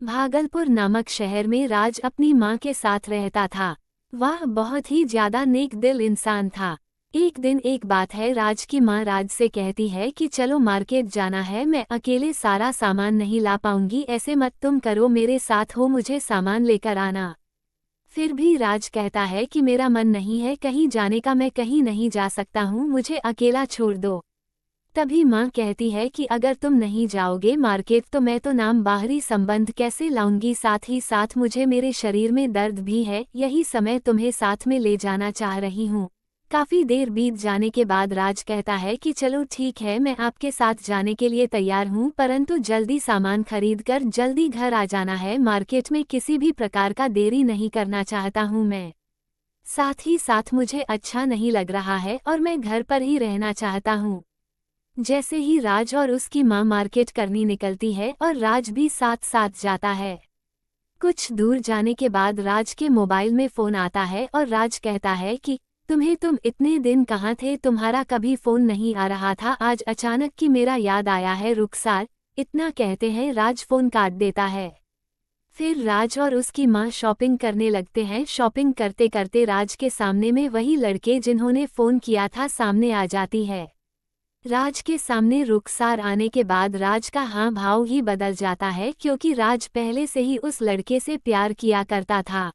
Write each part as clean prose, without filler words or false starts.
भागलपुर नामक शहर में राज अपनी माँ के साथ रहता था। वह बहुत ही ज्यादा नेक दिल इंसान था। एक दिन एक बात है, राज की माँ राज से कहती है कि चलो मार्केट जाना है, मैं अकेले सारा सामान नहीं ला पाऊंगी, ऐसे मत तुम करो, मेरे साथ हो, मुझे सामान लेकर आना। फिर भी राज कहता है कि मेरा मन नहीं है कहीं जाने का, मैं कहीं नहीं जा सकता हूँ, मुझे अकेला छोड़ दो। तभी माँ कहती है कि अगर तुम नहीं जाओगे मार्केट तो मैं तो नाम बाहरी संबंध कैसे लाऊंगी, साथ ही साथ मुझे मेरे शरीर में दर्द भी है, यही समय तुम्हें साथ में ले जाना चाह रही हूँ। काफी देर बीत जाने के बाद राज कहता है कि चलो ठीक है, मैं आपके साथ जाने के लिए तैयार हूँ, परंतु जल्दी सामान खरीद कर जल्दी घर आ जाना है, मार्केट में किसी भी प्रकार का देरी नहीं करना चाहता हूँ मैं। साथ ही साथ मुझे अच्छा नहीं लग रहा है और मैं घर पर ही रहना चाहता हूँ। जैसे ही राज और उसकी माँ मार्केट करनी निकलती है और राज भी साथ साथ जाता है। कुछ दूर जाने के बाद राज के मोबाइल में फोन आता है और राज कहता है कि तुम इतने दिन कहाँ थे, तुम्हारा कभी फोन नहीं आ रहा था, आज अचानक कि मेरा याद आया है रुखसार। इतना कहते हैं राज फोन काट देता है। फिर राज और उसकी माँ शॉपिंग करने लगते हैं। शॉपिंग करते करते राज के सामने में वही लड़के जिन्होंने फोन किया था सामने आ जाती है। राज के सामने रुखसार आने के बाद राज का हाँ भाव ही बदल जाता है, क्योंकि राज पहले से ही उस लड़के से प्यार किया करता था।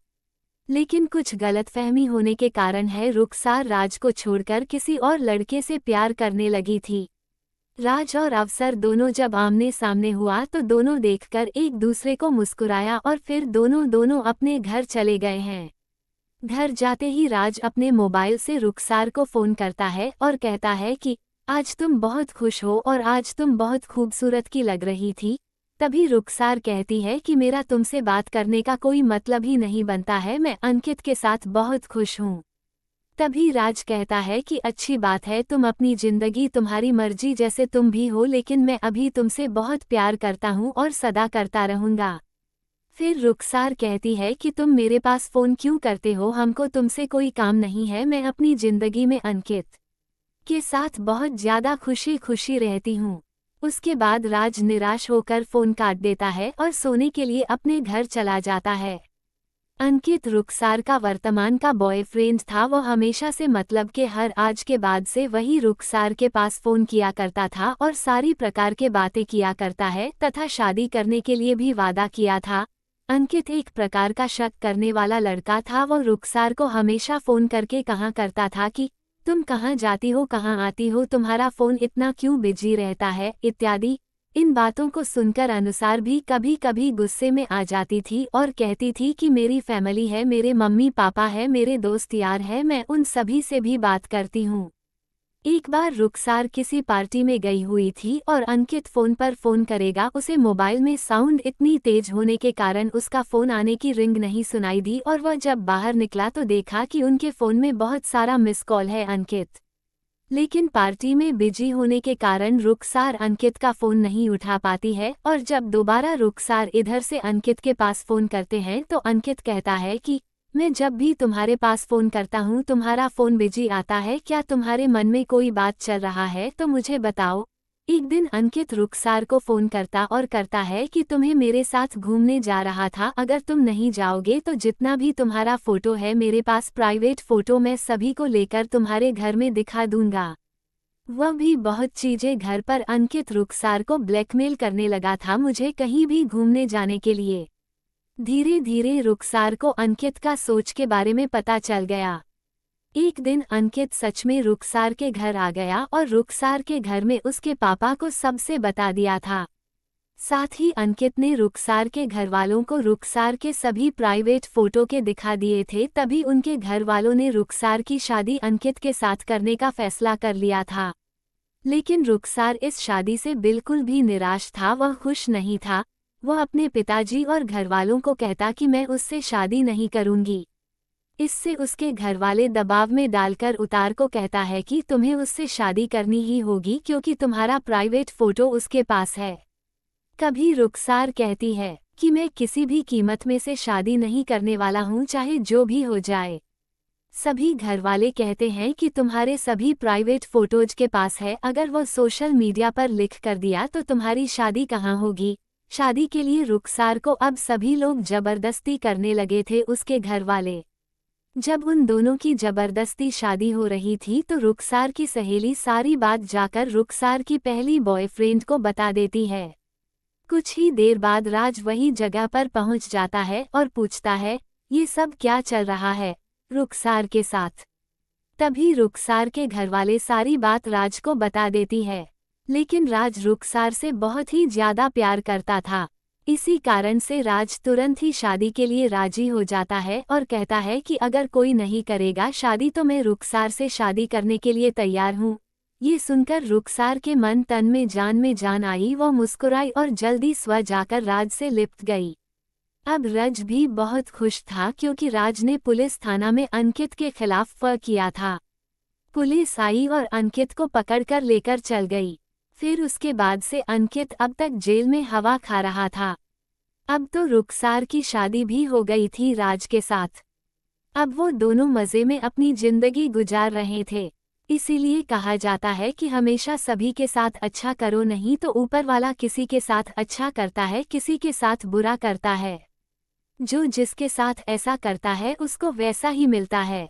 लेकिन कुछ गलतफहमी होने के कारण है रुखसार राज को छोड़कर किसी और लड़के से प्यार करने लगी थी। राज और अफसर दोनों जब आमने सामने हुआ तो दोनों देखकर एक दूसरे को मुस्कुराया और फिर दोनों अपने घर चले गए हैं। घर जाते ही राज अपने मोबाइल से रुखसार को फोन करता है और कहता है कि आज तुम बहुत खुश हो और आज तुम बहुत खूबसूरत की लग रही थी। तभी रुखसार कहती है कि मेरा तुमसे बात करने का कोई मतलब ही नहीं बनता है, मैं अंकित के साथ बहुत खुश हूँ। तभी राज कहता है कि अच्छी बात है, तुम अपनी जिंदगी तुम्हारी मर्जी जैसे तुम भी हो, लेकिन मैं अभी तुमसे बहुत प्यार करता हूँ और सदा करता रहूँगा। फिर रुखसार कहती है कि तुम मेरे पास फोन क्यों करते हो, हमको तुमसे कोई काम नहीं है, मैं अपनी जिंदगी में अंकित के साथ बहुत ज्यादा खुशी खुशी रहती हूँ। उसके बाद राज निराश होकर फोन काट देता है और सोने के लिए अपने घर चला जाता है। अंकित रुखसार का वर्तमान का बॉयफ्रेंड था। वो हमेशा से मतलब के हर आज के बाद से वही रुखसार के पास फोन किया करता था और सारी प्रकार के बातें किया करता है तथा शादी करने के लिए भी वादा किया था। अंकित एक प्रकार का शक करने वाला लड़का था। वो रुखसार को हमेशा फोन करके कहा करता था कि तुम कहाँ जाती हो, कहाँ आती हो, तुम्हारा फोन इतना क्यों बिजी रहता है, इत्यादि। इन बातों को सुनकर अनुसार भी कभी कभी गुस्से में आ जाती थी और कहती थी कि मेरी फैमिली है, मेरे मम्मी पापा है, मेरे दोस्त यार है, मैं उन सभी से भी बात करती हूँ। एक बार रुखसार किसी पार्टी में गई हुई थी और अंकित फोन पर फोन करेगा, उसे मोबाइल में साउंड इतनी तेज होने के कारण उसका फोन आने की रिंग नहीं सुनाई दी और वह जब बाहर निकला तो देखा कि उनके फोन में बहुत सारा मिस कॉल है अंकित। लेकिन पार्टी में बिजी होने के कारण रुखसार अंकित का फोन नहीं उठा पाती है और जब दोबारा रुखसार इधर से अंकित के पास फोन करते हैं तो अंकित कहता है कि मैं जब भी तुम्हारे पास फोन करता हूँ तुम्हारा फोन बिजी आता है, क्या तुम्हारे मन में कोई बात चल रहा है तो मुझे बताओ। एक दिन अंकित रुखसार को फोन करता और करता है कि तुम्हें मेरे साथ घूमने जा रहा था, अगर तुम नहीं जाओगे तो जितना भी तुम्हारा फोटो है मेरे पास प्राइवेट फोटो, मैं सभी को लेकर तुम्हारे घर में दिखा दूंगा। वह भी बहुत चीजें घर पर अंकित रुखसार को ब्लैकमेल करने लगा था मुझे कहीं भी घूमने जाने के लिए। धीरे धीरे रुखसार को अंकित का सोच के बारे में पता चल गया। एक दिन अंकित सच में रुखसार के घर आ गया और रुखसार के घर में उसके पापा को सबसे बता दिया था। साथ ही अंकित ने रुखसार के घरवालों को रुखसार के सभी प्राइवेट फोटो के दिखा दिए थे। तभी उनके घरवालों ने रुखसार की शादी अंकित के साथ करने का फैसला कर लिया था। लेकिन रुखसार इस शादी से बिल्कुल भी निराश था, वह खुश नहीं था। वह अपने पिताजी और घरवालों को कहता कि मैं उससे शादी नहीं करूंगी। इससे उसके घरवाले दबाव में डालकर उतार को कहता है कि तुम्हें उससे शादी करनी ही होगी क्योंकि तुम्हारा प्राइवेट फोटो उसके पास है। कभी रुखसार कहती है कि मैं किसी भी कीमत में से शादी नहीं करने वाला हूँ, चाहे जो भी हो जाए। सभी घरवाले कहते हैं कि तुम्हारे सभी प्राइवेट फोटोज के पास है, अगर वो सोशल मीडिया पर लिख कर दिया तो तुम्हारी शादी कहाँ होगी। शादी के लिए रुखसार को अब सभी लोग जबरदस्ती करने लगे थे, उसके घर वाले। जब उन दोनों की जबरदस्ती शादी हो रही थी तो रुखसार की सहेली सारी बात जाकर रुखसार की पहली बॉयफ्रेंड को बता देती है। कुछ ही देर बाद राज वही जगह पर पहुंच जाता है और पूछता है, ये सब क्या चल रहा है रुखसार के साथ। तभी रुखसार के घरवाले सारी बात राज को बता देती है, लेकिन राज रुखसार से बहुत ही ज्यादा प्यार करता था। इसी कारण से राज तुरंत ही शादी के लिए राजी हो जाता है और कहता है कि अगर कोई नहीं करेगा शादी तो मैं रुखसार से शादी करने के लिए तैयार हूँ। ये सुनकर रुखसार के मन तन में जान आई, वो मुस्कुराई और जल्दी स्व जाकर राज से लिपट गई। अब राज भी बहुत खुश था क्योंकि राज ने पुलिस थाना में अंकित के खिलाफ किया था। पुलिस आई और अंकित को पकड़कर लेकर चल गई। फिर उसके बाद से अंकित अब तक जेल में हवा खा रहा था। अब तो रुखसार की शादी भी हो गई थी राज के साथ। अब वो दोनों मज़े में अपनी जिंदगी गुजार रहे थे। इसीलिए कहा जाता है कि हमेशा सभी के साथ अच्छा करो, नहीं तो ऊपर वाला किसी के साथ अच्छा करता है, किसी के साथ बुरा करता है। जो जिसके साथ ऐसा करता है उसको वैसा ही मिलता है।